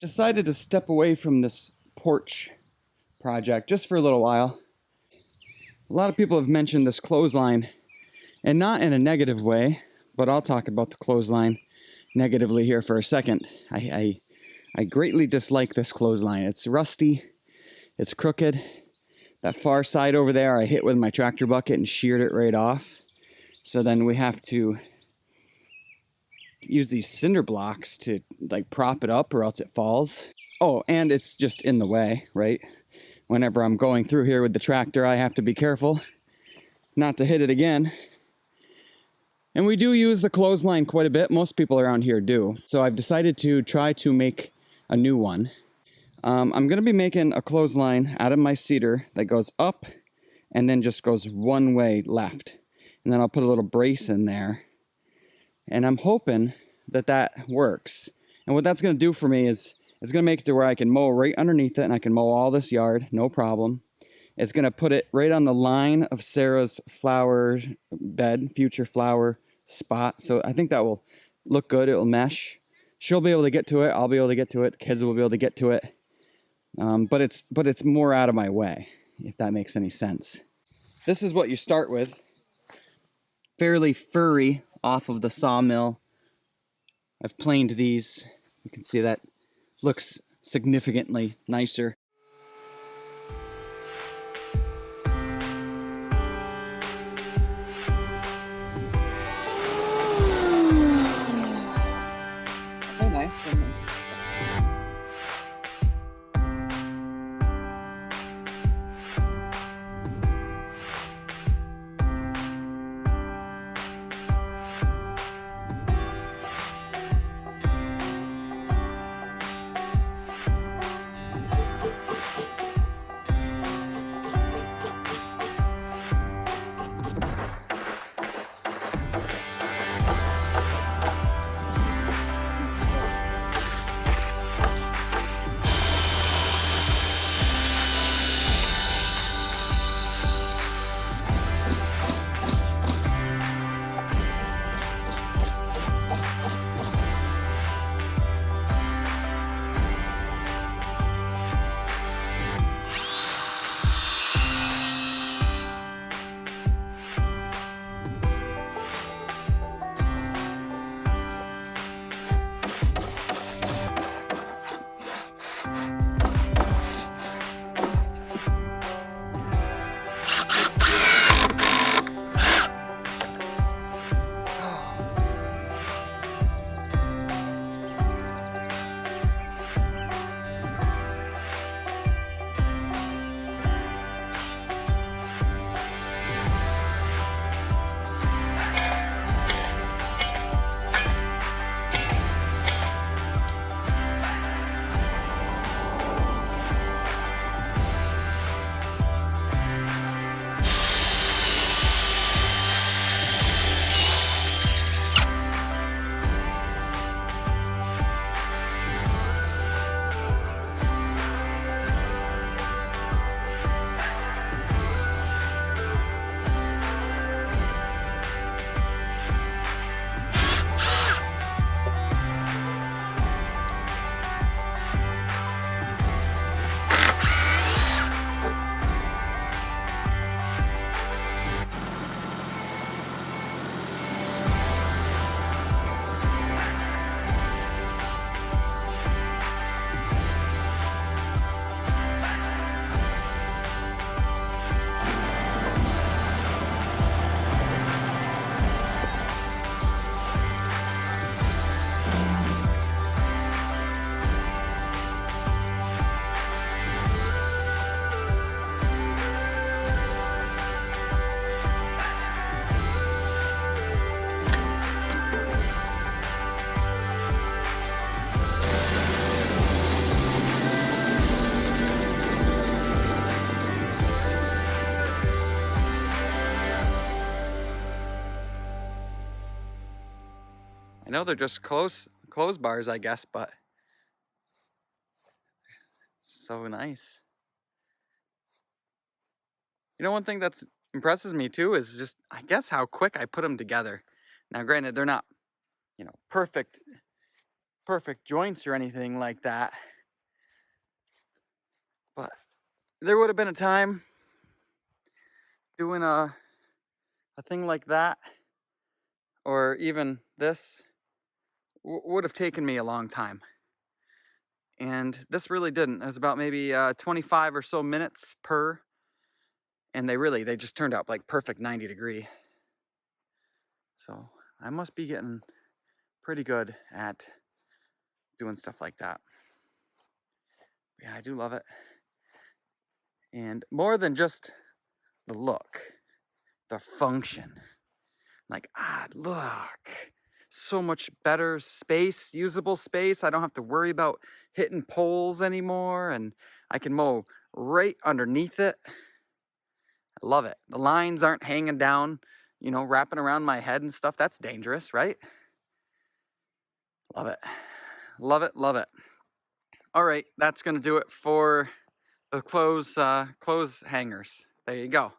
Decided to step away from this porch project just for a little while. A lot of people have mentioned this clothesline, and not in a negative way, but I'll talk about the clothesline negatively here for a second. I greatly dislike this clothesline. It's rusty, it's crooked. That far side over there I hit with my tractor bucket and sheared it right off. So then we have to use these cinder blocks to like prop it up or else it falls. Oh, and it's just in the way, right? Whenever I'm going through here with the tractor, I have to be careful not to hit it again. And we do use the clothesline quite a bit. Most people around here do. So I've decided to try to make a new one. I'm going to be making a clothesline out of my cedar that goes up and then just goes one way left. And then I'll put a little brace in there. And I'm hoping that that works. And what that's going to do for me is it's going to make it to where I can mow right underneath it and I can mow all this yard, no problem. It's going to put it right on the line of Sarah's flower bed, future flower spot. So I think that will look good. It will mesh. She'll be able to get to it. I'll be able to get to it. Kids will be able to get to it. But it's more out of my way, if that makes any sense. This is what you start with. Fairly furry off of the sawmill. I've planed these. You can see that looks significantly nicer. Very nice one. I know they're just clothes bars, I guess, but so nice. You know, one thing that's impresses me too is just, I guess, how quick I put them together. Now, granted, they're not, you know, perfect perfect joints or anything like that. But there would have been a time doing a thing like that, or even this, would have taken me a long time. And this really didn't. It was about maybe 25 or so minutes per. And they just turned out like perfect 90 degree. So I must be getting pretty good at doing stuff like that. Yeah, I do love it. And more than just the look, the function. Like, look, so much better space, usable space. I don't have to worry about hitting poles anymore, and I can mow right underneath it. I love it. The lines aren't hanging down, you know, wrapping around my head and stuff. That's dangerous, right? Love it. Love it, love it. All right, that's going to do it for the clothes hangers. There you go.